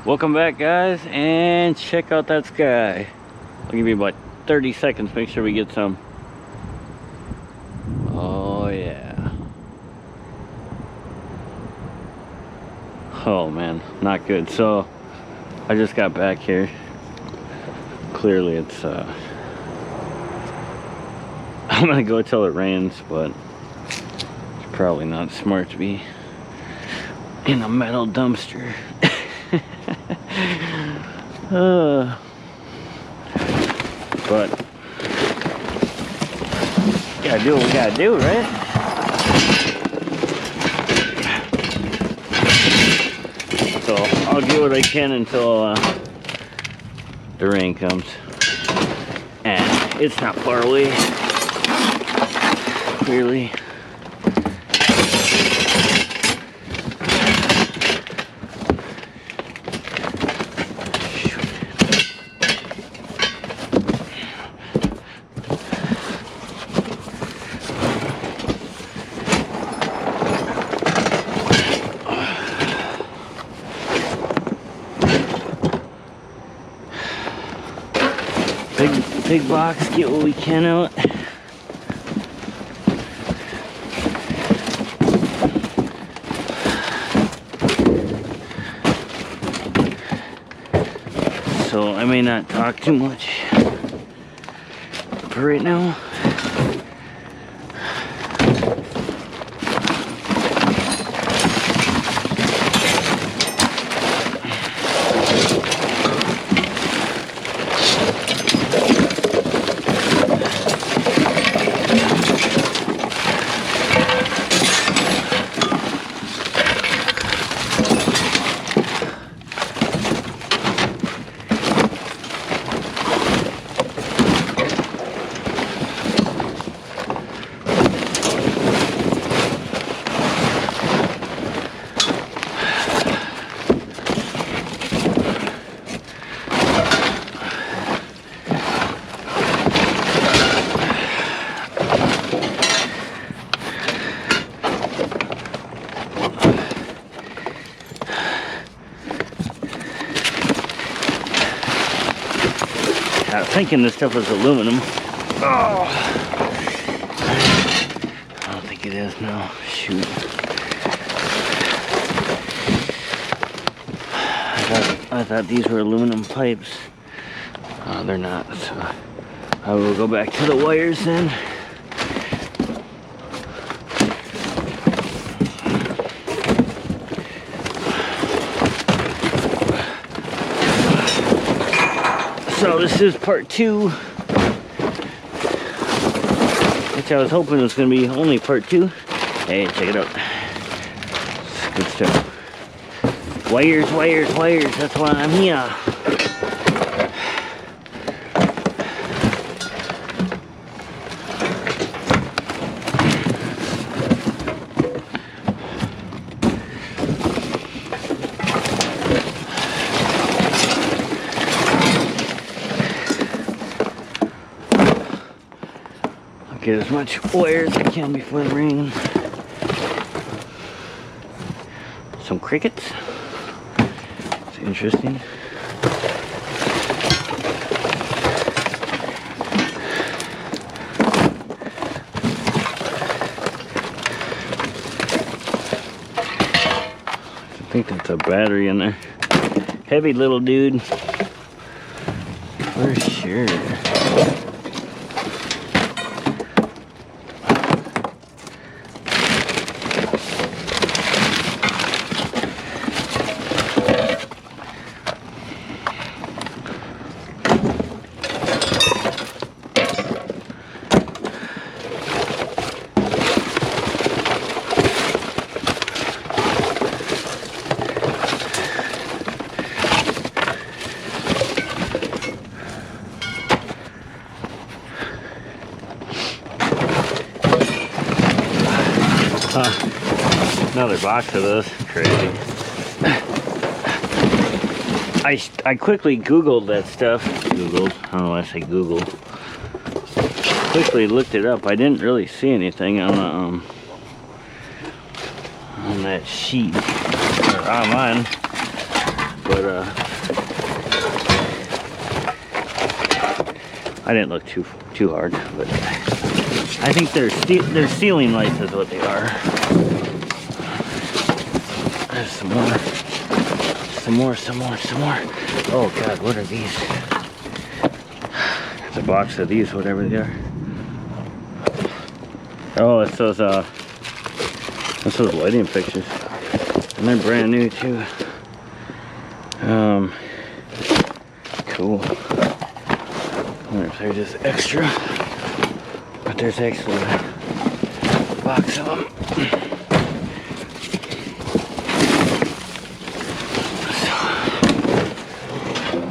Welcome back, guys, and check out that sky. I'll give you about 30 seconds, make sure we get some. Oh yeah. Oh man, not good. So I just got back here. Clearly it's I'm gonna go till it rains, but it's probably not smart to be in a metal dumpster. But gotta do what we gotta do, right? So I'll do what I can until the rain comes, and it's not far away, clearly. Big box, get what we can out. So I may not talk too much for right now. I was thinking this stuff was aluminum. Oh, I don't think it is now. Shoot. I thought these were aluminum pipes. They're not. So I will go back to the wires then. So this is part 2, which I was hoping was going to be only part 2. Hey, check it out. It's good stuff. Wires, wires, wires. That's why I'm here. Get as much wire as I can before the rain. Some crickets. It's interesting. I think that's a battery in there. Heavy little dude. For sure. Another box of this. Crazy. I quickly Googled that stuff. I don't know why I say Google. Quickly looked it up. I didn't really see anything on that sheet or online. but I didn't look too hard. But I think they're ceiling lights is what they are. There's some more. Oh God, what are these? There's a box of these, whatever they are. Oh, it's those lighting fixtures, and they're brand new too. Cool. I wonder if they're just extra, but there's actually a box of them.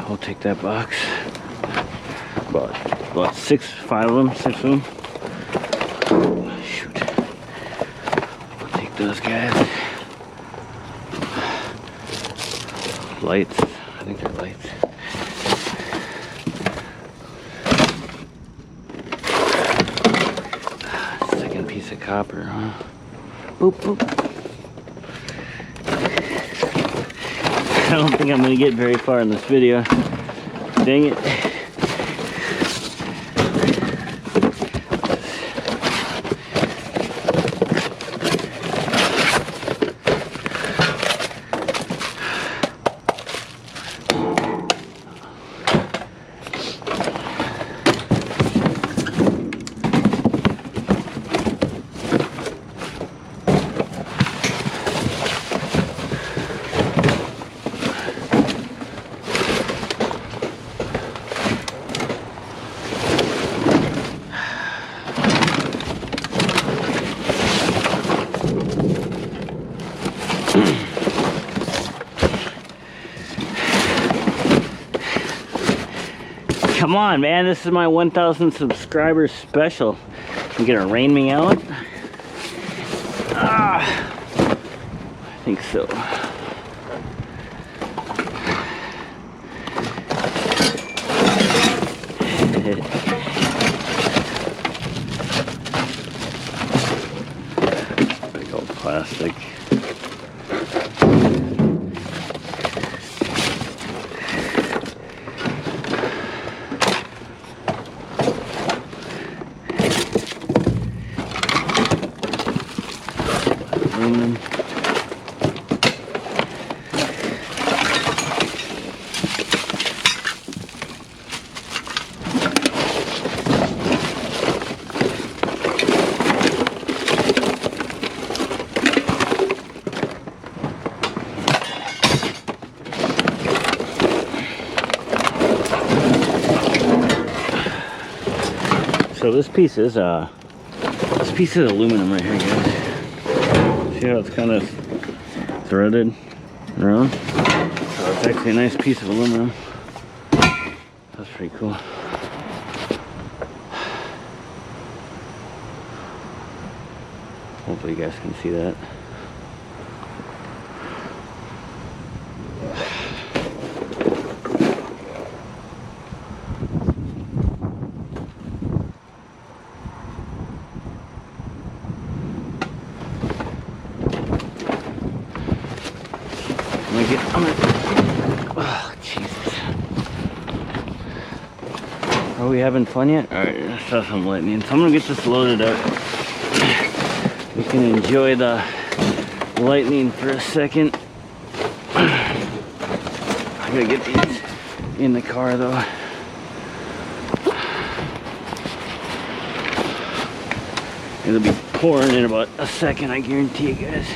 I'll take that box. About 5 of them, 6 of them. Shoot. I'll take those guys. Lights. I think they're lights. Second piece of copper, huh? Boop, boop. I don't think I'm going to get very far in this video. Dang it. Come on, man, this is my 1,000 subscribers special. You gonna rain me out? I think so. Big old plastic. Aluminum. So this piece is aluminum right here, guys. See how it's kind of threaded around? So it's actually a nice piece of aluminum. That's pretty cool. Hopefully you guys can see that. Oh, Jesus. Are we having fun yet? Alright, let's have some lightning. So I'm gonna get this loaded up. We can enjoy the lightning for a second. I gotta get these in the car though. It'll be pouring in about a second, I guarantee you guys.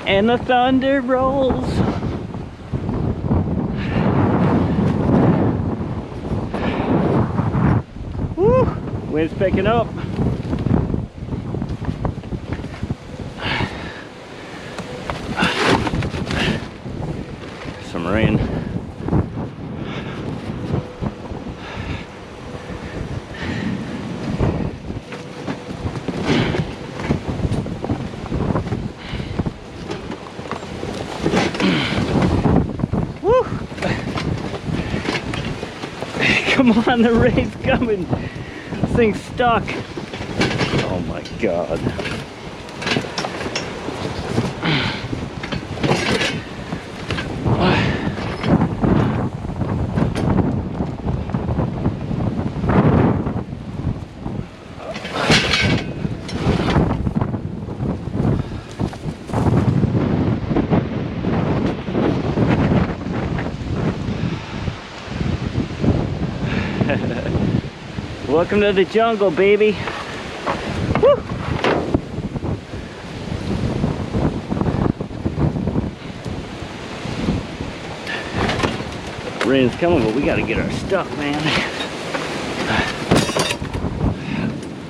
And the thunder rolls. Woo! Wind's picking up. Some rain. Come on, the rain's coming. This thing's stuck. Oh my God. Welcome to the jungle, baby. Woo! Rain's coming, but we gotta get our stuff, man.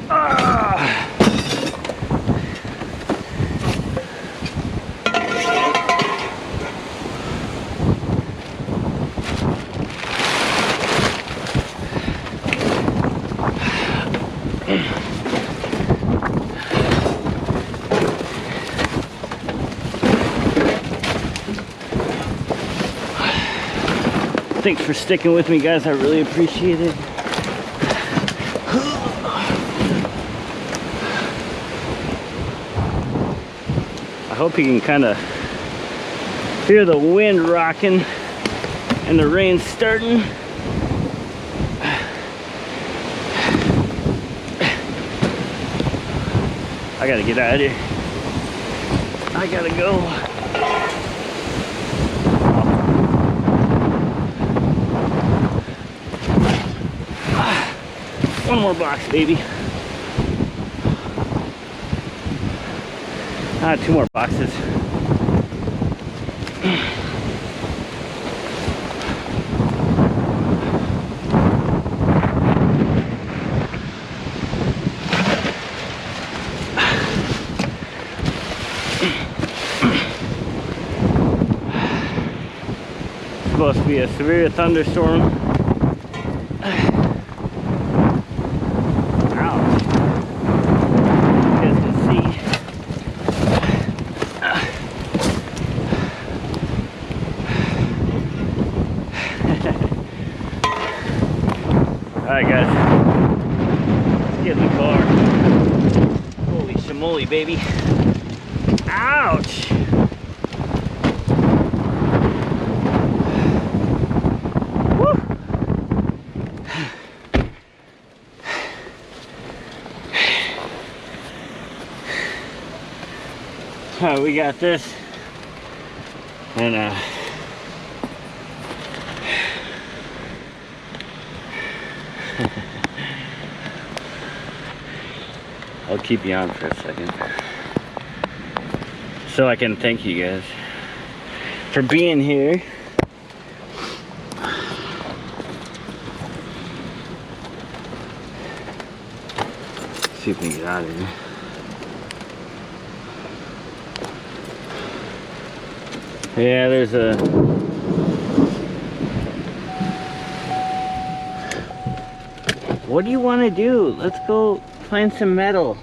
Ah! Thanks for sticking with me, guys. I really appreciate it. I hope you can kind of hear the wind rocking and the rain starting. I gotta get out of here. I gotta go. One more box, baby. Two more boxes. Supposed to be a severe thunderstorm. Alright guys, let's get in the car. Holy shamoly, baby. Ouch! Woo! Alright, we got this. And I'll keep you on for a second so I can thank you guys for being here. See if we can get out of here. Yeah, there's a what do you want to do? Let's go find some metal.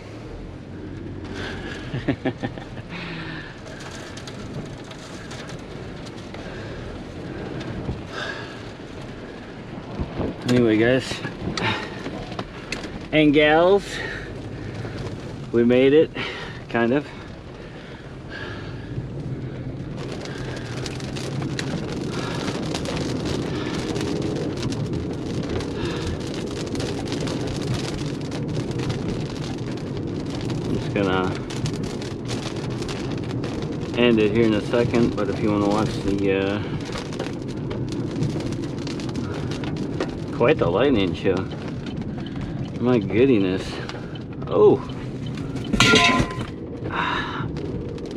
Anyway, guys and gals, we made it, kind of. Gonna end it here in a second, but if you want to watch the quite the lightning show, my goodness. Oh,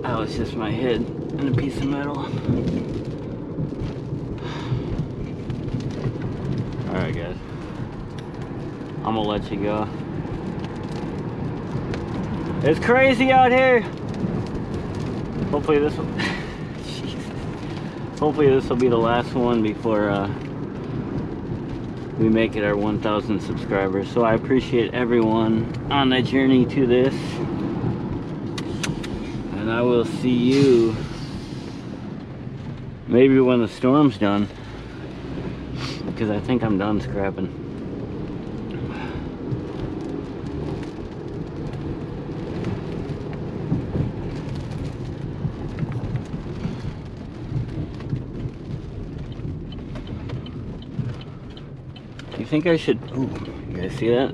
that was just my head and a piece of metal. All right guys, I'm gonna let you go. It's crazy out here. Hopefully this will hopefully this will be the last one before we make it our 1,000 subscribers. So I appreciate everyone on the journey to this, and I will see you maybe when the storm's done, because I think I'm done scrapping. think I should, ooh, you guys see that?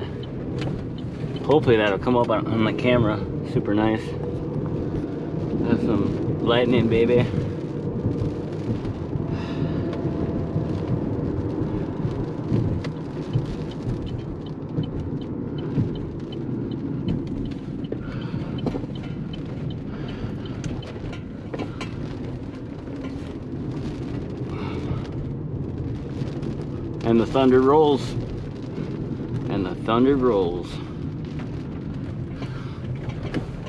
Hopefully that'll come up on the camera. Super nice. That's some lightning, baby. And the thunder rolls. And the thunder rolls.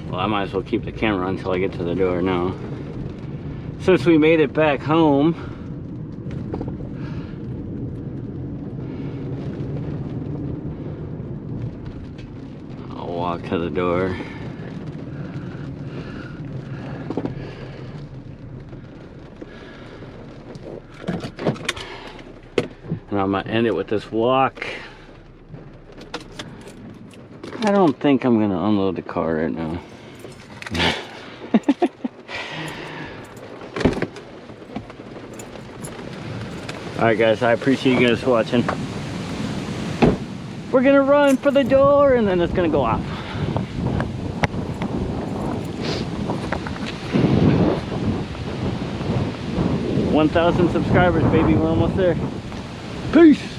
Well, I might as well keep the camera on until I get to the door now. Since we made it back home, I'll walk to the door. And I'm gonna end it with this walk. I don't think I'm gonna unload the car right now. Alright guys, I appreciate you guys watching. We're gonna run for the door and then it's gonna go off. $1,000 subscribers, baby, we're almost there. Peace!